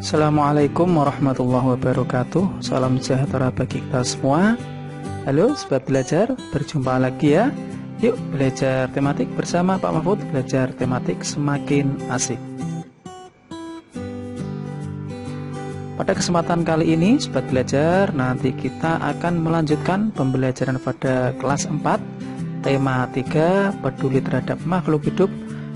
Assalamualaikum warahmatullahi wabarakatuh. Salam sejahtera bagi kita semua. Halo sobat belajar, berjumpa lagi ya. Yuk belajar tematik bersama Pak Mahfud. Belajar tematik semakin asik. Pada kesempatan kali ini sobat belajar, nanti kita akan melanjutkan pembelajaran pada kelas 4, tema 3, peduli terhadap makhluk hidup,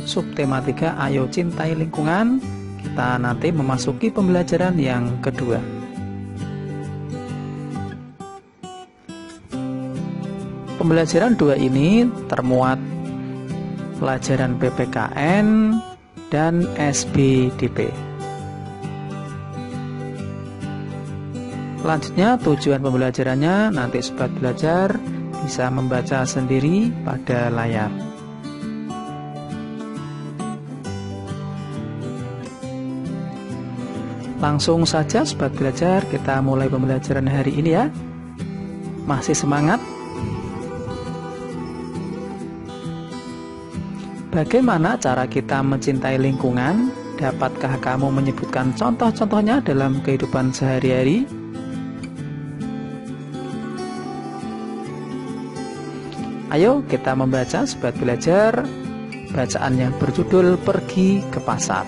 subtema 3, ayo cintai lingkungan. Kita nanti memasuki pembelajaran yang kedua. Pembelajaran 2 ini termuat pelajaran PPKN dan SBDP. Selanjutnya tujuan pembelajarannya nanti sobat belajar bisa membaca sendiri pada layar. Langsung saja sobat belajar, kita mulai pembelajaran hari ini ya. Masih semangat? Bagaimana cara kita mencintai lingkungan? Dapatkah kamu menyebutkan contoh-contohnya dalam kehidupan sehari-hari? Ayo kita membaca sobat belajar bacaan yang berjudul Pergi ke Pasar.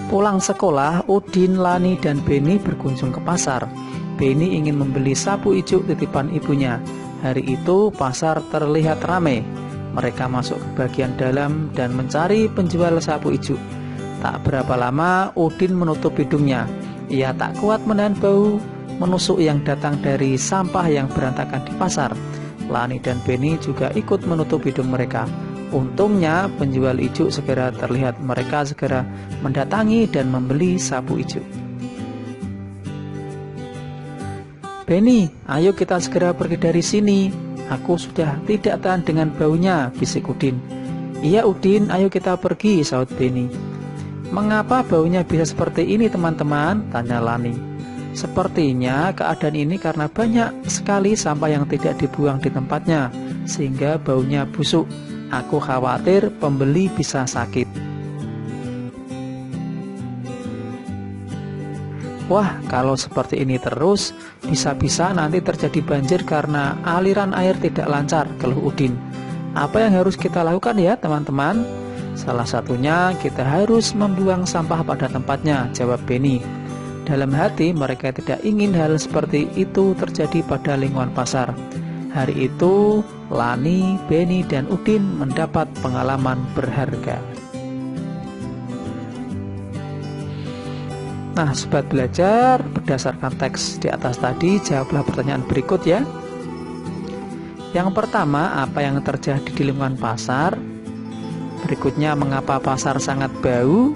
Pulang sekolah, Udin, Lani, dan Beni berkunjung ke pasar. Beni ingin membeli sapu ijuk titipan ibunya. Hari itu pasar terlihat ramai. Mereka masuk ke bagian dalam dan mencari penjual sapu ijuk. Tak berapa lama, Udin menutup hidungnya. Ia tak kuat menahan bau menusuk yang datang dari sampah yang berantakan di pasar. Lani dan Beni juga ikut menutup hidung mereka. Untungnya penjual ijuk segera terlihat. Mereka segera mendatangi dan membeli sapu ijuk. Beni, ayo kita segera pergi dari sini. Aku sudah tidak tahan dengan baunya, bisik Udin. Iya Udin, ayo kita pergi, sahut Beni. Mengapa baunya bisa seperti ini teman-teman? Tanya Lani. Sepertinya keadaan ini karena banyak sekali sampah yang tidak dibuang di tempatnya, sehingga baunya busuk. Aku khawatir pembeli bisa sakit. Wah, kalau seperti ini terus, bisa-bisa nanti terjadi banjir karena aliran air tidak lancar, keluh Udin. Apa yang harus kita lakukan ya teman-teman? Salah satunya kita harus membuang sampah pada tempatnya, jawab Beni. Dalam hati mereka tidak ingin hal seperti itu terjadi pada lingkungan pasar. Hari itu, Lani, Beni, dan Udin mendapat pengalaman berharga. Nah, sobat belajar, berdasarkan teks di atas tadi, jawablah pertanyaan berikut ya. Yang pertama, apa yang terjadi di lingkungan pasar? Berikutnya, mengapa pasar sangat bau?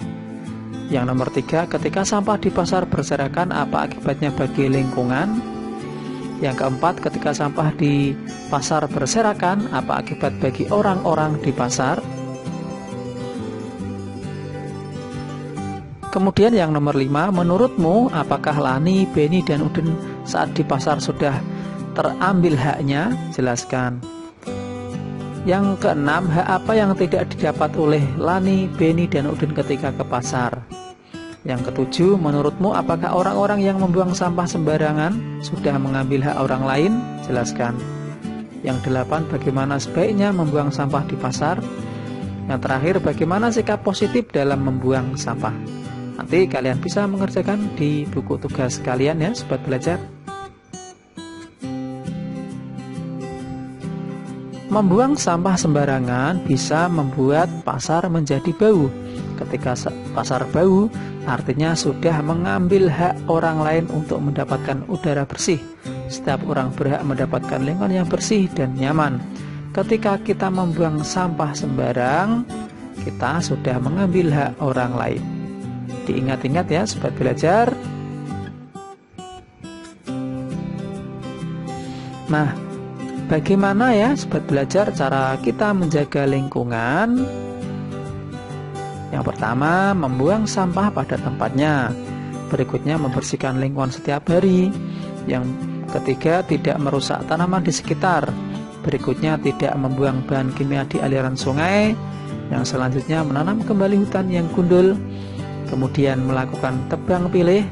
Yang nomor 3, ketika sampah di pasar berserakan, apa akibatnya bagi lingkungan? Yang keempat, ketika sampah di pasar berserakan, apa akibat bagi orang-orang di pasar? Kemudian yang nomor 5, menurutmu apakah Lani, Beni, dan Udin saat di pasar sudah terambil haknya? Jelaskan. Yang keenam, hak apa yang tidak didapat oleh Lani, Beni, dan Udin ketika ke pasar? Yang ketujuh, menurutmu apakah orang-orang yang membuang sampah sembarangan sudah mengambil hak orang lain? Jelaskan. Yang delapan, bagaimana sebaiknya membuang sampah di pasar? Yang terakhir, bagaimana sikap positif dalam membuang sampah? Nanti kalian bisa mengerjakan di buku tugas kalian ya, sobat belajar. Membuang sampah sembarangan bisa membuat pasar menjadi bau. Ketika pasar bau, artinya sudah mengambil hak orang lain untuk mendapatkan udara bersih. Setiap orang berhak mendapatkan lingkungan yang bersih dan nyaman. Ketika kita membuang sampah sembarang, kita sudah mengambil hak orang lain. Diingat-ingat ya sobat belajar. Nah, bagaimana ya sobat belajar cara kita menjaga lingkungan? Yang pertama, membuang sampah pada tempatnya. Berikutnya, membersihkan lingkungan setiap hari. Yang Ketiga, tidak merusak tanaman di sekitar. Berikutnya, tidak membuang bahan kimia di aliran sungai. Yang selanjutnya, menanam kembali hutan yang gundul. Kemudian melakukan tebang pilih,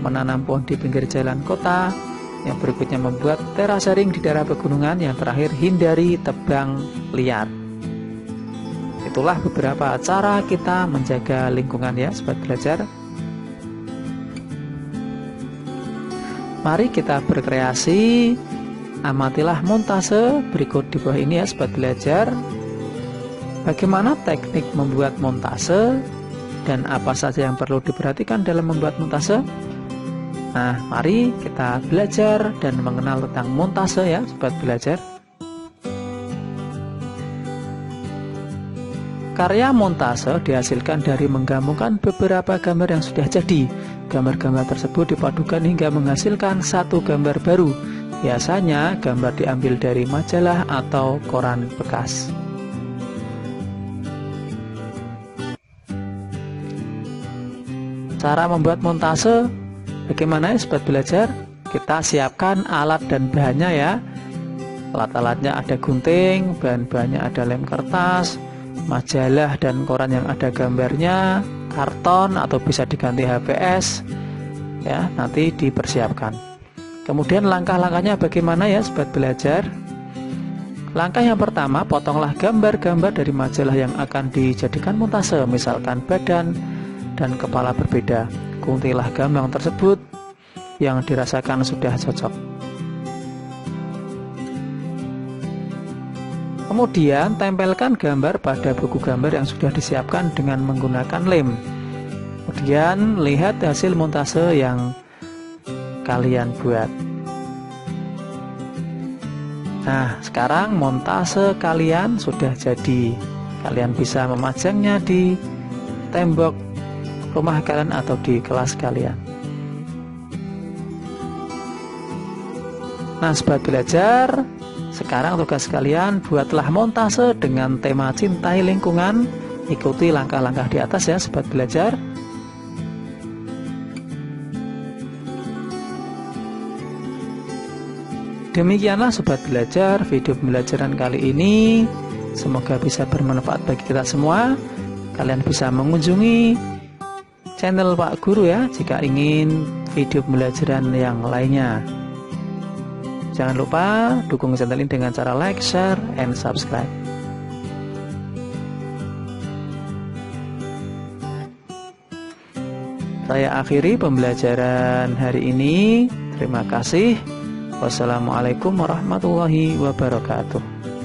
menanam pohon di pinggir jalan kota. Yang berikutnya, membuat terasering di daerah pegunungan. Yang terakhir, hindari tebang liar. Itulah beberapa cara kita menjaga lingkungan ya sobat belajar. Mari kita berkreasi. Amatilah montase berikut di bawah ini ya sobat belajar. Bagaimana teknik membuat montase dan apa saja yang perlu diperhatikan dalam membuat montase? Nah, mari kita belajar dan mengenal tentang montase ya sobat belajar. Karya montase dihasilkan dari menggabungkan beberapa gambar yang sudah jadi. Gambar-gambar tersebut dipadukan hingga menghasilkan satu gambar baru. Biasanya gambar diambil dari majalah atau koran bekas. Cara membuat montase bagaimana ya sobat belajar? Kita siapkan alat dan bahannya ya. Alat-alatnya ada gunting, bahan-bahannya ada lem kertas, majalah dan koran yang ada gambarnya, karton atau bisa diganti HVS ya, nanti dipersiapkan. Kemudian langkah-langkahnya bagaimana ya sobat belajar? Langkah yang pertama, potonglah gambar-gambar dari majalah yang akan dijadikan montase, misalkan badan dan kepala berbeda. Guntinglah gambar tersebut yang dirasakan sudah cocok. Kemudian tempelkan gambar pada buku gambar yang sudah disiapkan dengan menggunakan lem. Kemudian lihat hasil montase yang kalian buat. Nah, sekarang montase kalian sudah jadi. Kalian bisa memajangnya di tembok rumah kalian atau di kelas kalian. Nah, sobat belajar, sekarang tugas kalian buatlah montase dengan tema cintai lingkungan. Ikuti langkah-langkah di atas ya sobat belajar. Demikianlah sobat belajar video pembelajaran kali ini. Semoga bisa bermanfaat bagi kita semua. Kalian bisa mengunjungi channel Pak Guru ya jika ingin video pembelajaran yang lainnya. Jangan lupa dukung channel ini dengan cara like, share, and subscribe. Saya akhiri pembelajaran hari ini. Terima kasih. Wassalamualaikum warahmatullahi wabarakatuh.